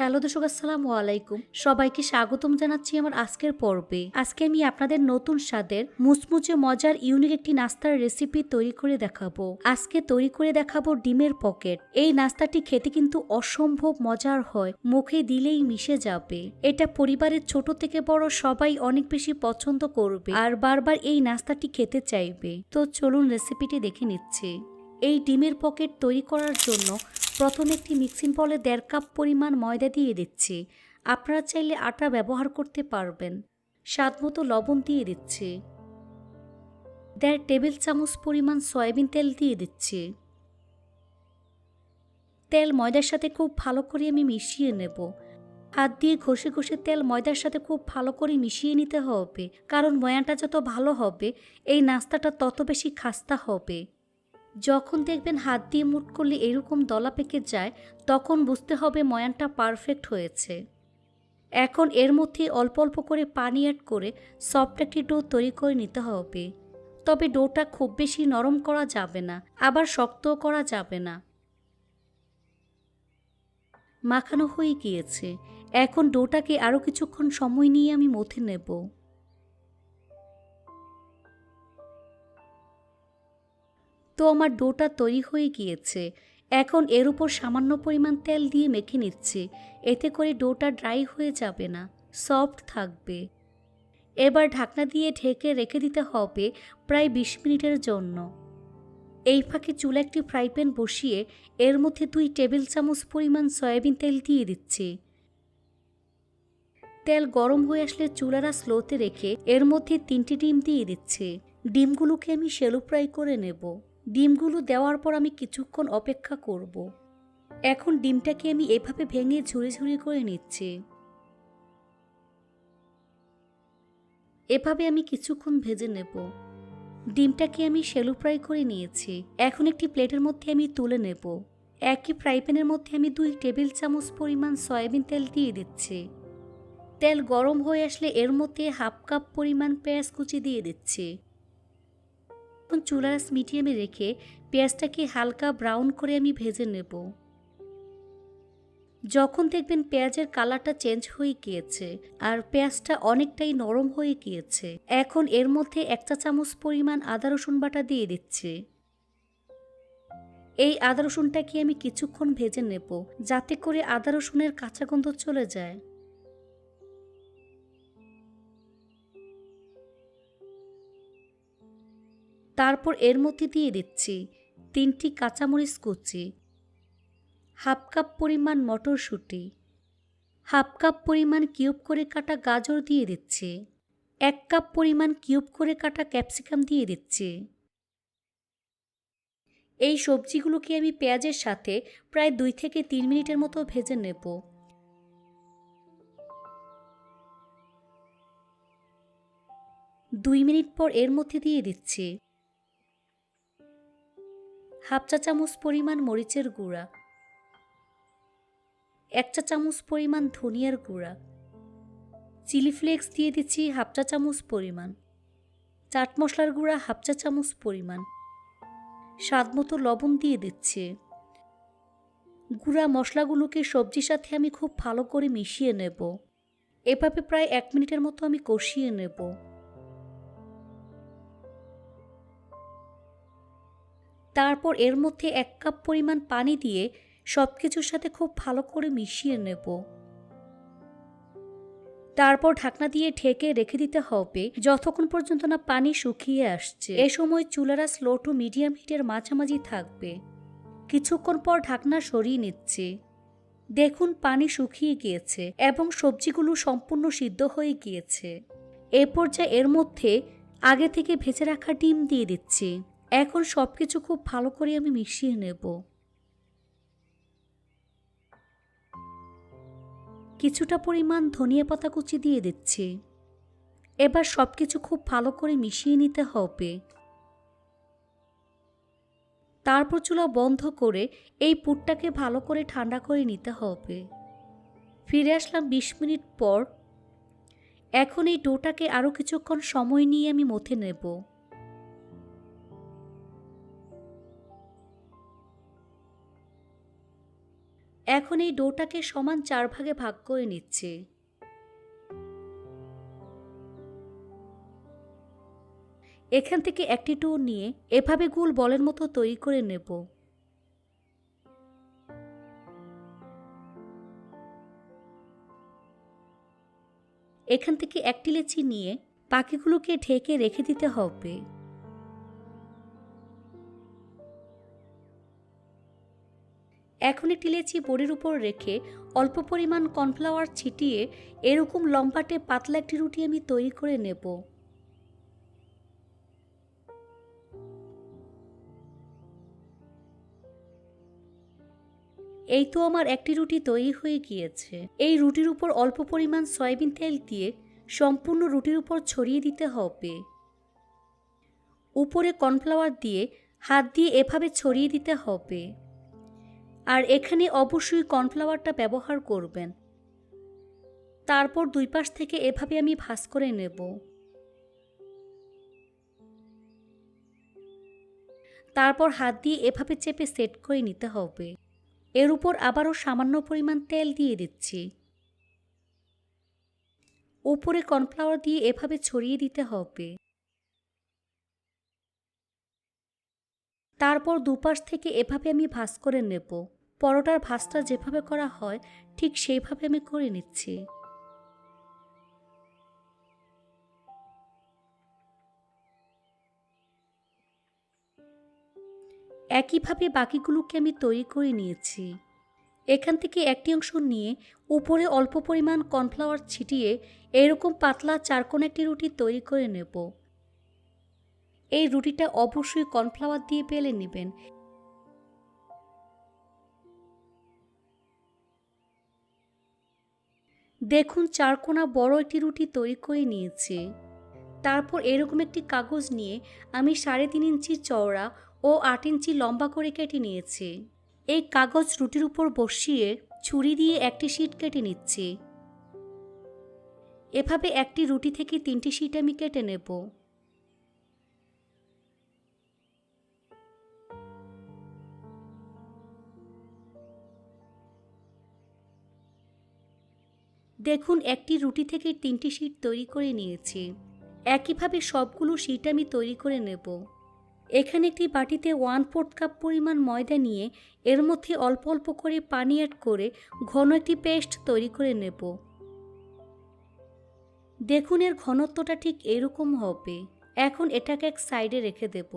Hello দর্শক, আসসালামু আলাইকুম। সবাইকে স্বাগতম জানাচ্ছি আমার আজকের পর্বে। আজকে আমি আপনাদের নতুন স্বাদের মুচমুচে মজার ইউনিক একটি নাস্তার রেসিপি তৈরি করে দেখাবো। আজকে তৈরি করে দেখাবো ডিমের পকেট। এই নাস্তাটি খেতে কিন্তু অসম্ভব মজার হয়, মুখে দিলেই মিশে যাবে। এটা পরিবারের ছোট থেকে বড় সবাই অনেক বেশি পছন্দ করবে আর বারবার এই নাস্তাটি খেতে চাইবে। তো চলুন রেসিপিটি দেখে নিচ্ছি। এই ডিমের পকেট তৈরি করার জন্য প্রথমে একটি মিক্সিং বলে 1.5 কাপ পরিমাণ ময়দা দিয়ে দিচ্ছি। আপনারা চাইলে আটা ব্যবহার করতে পারবেন। স্বাদমতো লবণ দিয়ে দিচ্ছি। 1.5 টেবিল চামচ পরিমাণ সয়াবিন তেল দিয়ে দিচ্ছি। তেল ময়দার সাথে খুব ভালো করে আমি মিশিয়ে নেব। হাত দিয়ে ঘষে ঘষে তেল ময়দার সাথে খুব ভালো করে মিশিয়ে নিতে হবে, কারণ ময়ানটা যত ভালো হবে এই নাস্তাটা তত বেশি খাস্তা হবে। যখন দেখবেন হাত দিয়ে মুট করলে এরকম দলা পেকে যায়, তখন বুঝতে হবে ময়ানটা পারফেক্ট হয়েছে। এখন এর মধ্যে অল্প অল্প করে পানি অ্যাড করে সফট একটি ডো তৈরি করে নিতে হবে। তবে ডোটা খুব বেশি নরম করা যাবে না, আবার শক্তও করা যাবে না। মাখানো হয়ে গিয়েছে। এখন ডোটাকে আরও কিছুক্ষণ সময় নিয়ে আমি মথে নেব। তো আমার ডোটা তৈরি হয়ে গিয়েছে। এখন এর উপর সামান্য পরিমাণ তেল দিয়ে মেখে নিচ্ছি, এতে করে ডোটা ড্রাই হয়ে যাবে না, সফট থাকবে। এবার ঢাকনা দিয়ে ঢেকে রেখে দিতে হবে প্রায় 20 মিনিটের জন্য। এই ফাঁকে চুলা একটি ফ্রাই প্যান বসিয়ে এর মধ্যে 2 টেবিল চামচ পরিমাণ সয়াবিন তেল দিয়ে দিচ্ছি। তেল গরম হয়ে আসলে চুলাটা স্লোতে রেখে এর মধ্যে 3টি ডিম দিয়ে দিচ্ছি। ডিমগুলোকে আমি শ্যালো ফ্রাই করে নেব। ডিমগুলো দেওয়ার পর আমি কিছুক্ষণ অপেক্ষা করব। এখন ডিমটাকে আমি এভাবে ভেঙে ঝুড়ি ঝুড়ি করে নিচ্ছি। এভাবে আমি কিছুক্ষণ ভেজে নেব। ডিমটাকে আমি শ্যালো ফ্রাই করে নিয়েছি। এখন একটি প্লেটের মধ্যে আমি তুলে নেব। একই ফ্রাই প্যানের মধ্যে আমি 2 টেবিল চামচ পরিমাণ সয়াবিন তেল দিয়ে দিচ্ছি। তেল গরম হয়ে আসলে এর মধ্যে 1/2 কাপ পরিমাণ পেঁয়াজ কুচি দিয়ে দিচ্ছি। চুলার আঁচ মিডিয়ামে রেখে পেঁয়াজটাকে হালকা ব্রাউন করে আমি ভেজে নেব। যখন দেখবেন পেঁয়াজের কালারটা চেঞ্জ হয়ে গিয়েছে আর পেঁয়াজটা অনেকটাই নরম হয়ে গিয়েছে, এখন এর মধ্যে 1 চা চামচ পরিমাণ আদা রসুন বাটা দিয়ে দিচ্ছি। এই আদা রসুনটাকে আমি কিছুক্ষণ ভেজে নেব, যাতে করে আদা রসুনের কাঁচা গন্ধ চলে যায়। তারপর এর মধ্যে দিয়ে দিচ্ছি 3টি কাঁচামরিচ কুচি, 1/2 কাপ পরিমাণ মটরশুঁটি, 1/2 কাপ পরিমাণ কিউব করে কাটা গাজর দিয়ে দিচ্ছি, 1 কাপ পরিমাণ কিউব করে কাটা ক্যাপসিকাম দিয়ে দিচ্ছি। এই সবজিগুলোকে আমি পেঁয়াজের সাথে প্রায় 2 থেকে 3 মিনিটের মতো ভেজে নেব। দুই মিনিট পর এর মধ্যে দিয়ে দিচ্ছি 1/2 চা চামচ পরিমাণ মরিচের গুঁড়া, 1 চা চামচ পরিমাণ ধনিয়ার গুঁড়া, চিলি ফ্লেক্স দিয়ে দিচ্ছি 1/2 চা চামচ পরিমাণ, চাট মশলার গুঁড়া 1/2 চা চামচ পরিমাণ, স্বাদমতো লবণ দিয়ে দিচ্ছি। গুঁড়া মশলাগুলোকে সবজির সাথে আমি খুব ভালো করে মিশিয়ে নেব। এভাবে প্রায় 1 মিনিটের মতো আমি কষিয়ে নেব। তারপর এর মধ্যে 1 কাপ পরিমাণ পানি দিয়ে সবকিছুর সাথে খুব ভালো করে মিশিয়ে নেব। তারপর ঢাকনা দিয়ে ঢেকে রেখে দিতে হবে যতক্ষণ পর্যন্ত না পানি শুকিয়ে আসছে। এ সময় চুলারা স্লো টু মিডিয়াম হিটের মাঝামাঝি থাকবে। কিছুক্ষণ পর ঢাকনা সরিয়ে নিচ্ছি। দেখুন পানি শুকিয়ে গিয়েছে এবং সবজিগুলো সম্পূর্ণ সিদ্ধ হয়ে গিয়েছে। এ পর্যায়ে এর মধ্যে আগে থেকে ভেজে রাখা ডিম দিয়ে দিচ্ছি। এখন সবকিছু খুব ভালো করে আমি মিশিয়ে নেব। কিছুটা পরিমাণ ধনিয়া পাতা কুচি দিয়ে দিচ্ছি। এবার সবকিছু খুব ভালো করে মিশিয়ে নিতে হবে। তারপর চুলা বন্ধ করে এই পুরটাকে ভালো করে ঠান্ডা করে নিতে হবে। ফিরে আসলাম 20 মিনিট পর। এখন এই ডোটাকে আরও কিছুক্ষণ সময় নিয়ে আমি মথে নেব। এখন এই ডোটাকে সমান 4 ভাগে ভাগ করে নিচ্ছি। এখান থেকে একটি ডো নিয়ে এভাবে গোল বলের মতো তৈরি করে নেব। এখান থেকে একটি লেচি নিয়ে বাকিগুলোকে ঢেকে রেখে দিতে হবে। এখন একটি লেচি বোর্ডের উপর রেখে অল্প পরিমাণ কর্নফ্লাওয়ার ছিটিয়ে এরকম লম্বাটে পাতলা একটি রুটি আমি তৈরি করে নেব। এই তো আমার একটি রুটি তৈরি হয়ে গিয়েছে। এই রুটির উপর অল্প পরিমাণ সয়াবিন তেল দিয়ে সম্পূর্ণ রুটির উপর ছড়িয়ে দিতে হবে। উপরে কর্নফ্লাওয়ার দিয়ে হাত দিয়ে এভাবে ছড়িয়ে দিতে হবে। আর এখানে অবশ্যই কর্নফ্লাওয়ারটা ব্যবহার করবেন। তারপর দুই পাশ থেকে এভাবে আমি ভাঁজ করে নেব। তারপর হাত দিয়ে এভাবে চেপে সেট করে নিতে হবে। এর উপর আবারও সামান্য পরিমাণ তেল দিয়ে দিচ্ছি। উপরে কর্নফ্লাওয়ার দিয়ে এভাবে ছড়িয়ে দিতে হবে। তারপর দুপাশ থেকে এভাবে আমি ভাঁজ করে নেব। পরোটার ভাঁজটা যেভাবে করা হয় ঠিক সেইভাবে আমি করে নিচ্ছি। একইভাবে বাকিগুলোকে আমি তৈরি করে নিয়েছি। এখান থেকে একটি অংশ নিয়ে উপরে অল্প পরিমাণ কর্নফ্লাওয়ার ছিটিয়ে এরকম পাতলা চারকোনা একটি রুটি তৈরি করে নেব। এই রুটিটা অবশ্যই কর্নফ্লাওয়ার দিয়ে বেলে নেবেন। দেখুন চারকোনা বড় একটি রুটি তৈরি করে নিয়েছি। তারপর এরকম একটি কাগজ নিয়ে আমি 3.5 ইঞ্চি চওড়া ও 8 ইঞ্চি লম্বা করে কেটে নিয়েছি। এই কাগজ রুটির উপর বসিয়ে ছুরি দিয়ে একটি শীট কেটে নিচ্ছি। এভাবে একটি রুটি থেকে 3টি শীট আমি কেটে নেব। দেখুন একটি রুটি থেকে 3টি শীট তৈরি করে নিয়েছি। একইভাবে সবগুলো শীট আমি তৈরি করে নেব। এখানে একটি বাটিতে 1/4 কাপ পরিমাণ ময়দা নিয়ে এর মধ্যে অল্প অল্প করে পানি অ্যাড করে ঘন একটি পেস্ট তৈরি করে নেব। দেখুন এর ঘনত্বটা ঠিক এরকম হবে। এখন এটাকে এক সাইডে রেখে দেব।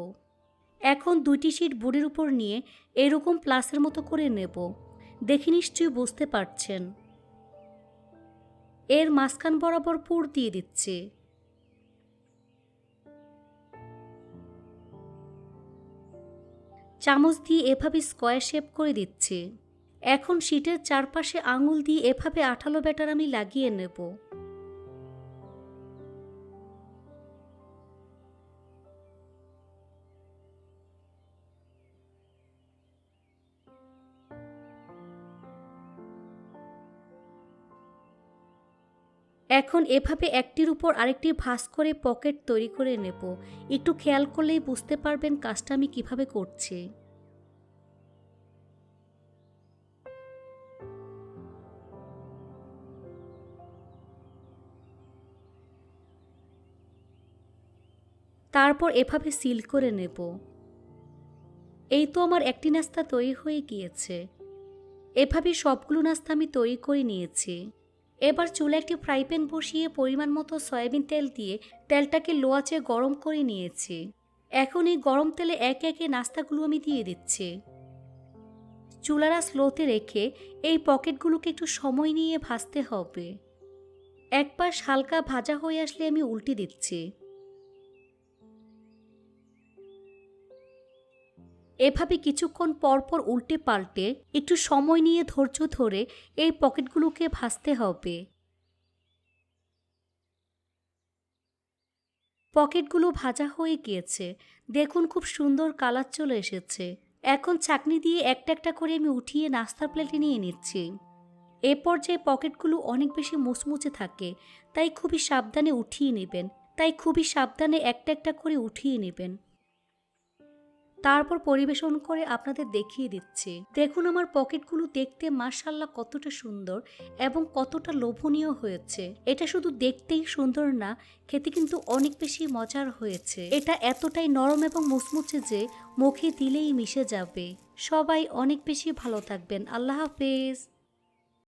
এখন 2টি শীট বোর্ডের উপর নিয়ে এরকম প্লাসের মতো করে নেব। দেখে নিশ্চয়ই বুঝতে পারছেন। এর মাঝখান বরাবর পুর দিয়ে দিচ্ছি। চামচ দিয়ে এভাবে স্কয়ার শেপ করে দিচ্ছি। এখন শীটের চারপাশে আঙুল দিয়ে এভাবে আঠালো ব্যাটার আমি লাগিয়ে নেব। এখন এভাবে একটির উপর আরেকটি ভাঁজ করে পকেট তৈরি করে নেব। একটু খেয়াল করলেই বুঝতে পারবেন কাজটা আমি কিভাবে করছি। তারপর এভাবে সিল করে নেব। এই তো আমার একটি নাস্তা তৈরি হয়ে গিয়েছে। এভাবে সবগুলো নাস্তা আমি তৈরি করে নিয়েছি। এবার চুলে একটি ফ্রাই প্যান বসিয়ে পরিমাণ মতো সয়াবিন তেল দিয়ে তেলটাকে লো আঁচে গরম করে নিয়েছি। এখন এই গরম তেলে একে একে নাস্তাগুলো আমি দিয়ে দিচ্ছি। চুলারা স্লোতে রেখে এই পকেটগুলোকে একটু সময় নিয়ে ভাজতে হবে। এক পাশ হালকা ভাজা হয়ে আসলে আমি উল্টে দিচ্ছি। এভাবে কিছুক্ষণ পরপর উল্টে পাল্টে একটু সময় নিয়ে ধৈর্য ধরে এই পকেটগুলোকে ভাজতে হবে। পকেটগুলো ভাজা হয়ে গিয়েছে। দেখুন খুব সুন্দর কালার চলে এসেছে। এখন ছাঁকনি দিয়ে একটা একটা করে আমি উঠিয়ে নাস্তার প্লেটে নিয়ে নিচ্ছি। এ পর্যায়ে পকেটগুলো অনেক বেশি মুচমুচে থাকে, তাই খুবই সাবধানে উঠিয়ে নেবেন। একটা একটা করে উঠিয়ে নেবেন। তারপর পরিবেশন করে আপনাদের দেখিয়ে দিচ্ছি। দেখুন আমার পকেটগুলো দেখতে মাশাআল্লাহ কতটা সুন্দর এবং কতটা লোভনীয় হয়েছে। এটা শুধু দেখতেই সুন্দর না, খেতে কিন্তু অনেক বেশি মজার হয়েছে। এটা এতটাই নরম এবং মুচমুচে যে মুখে দিলেই মিশে যাবে। সবাই অনেক বেশি ভালো থাকবেন। আল্লাহ হাফেজ।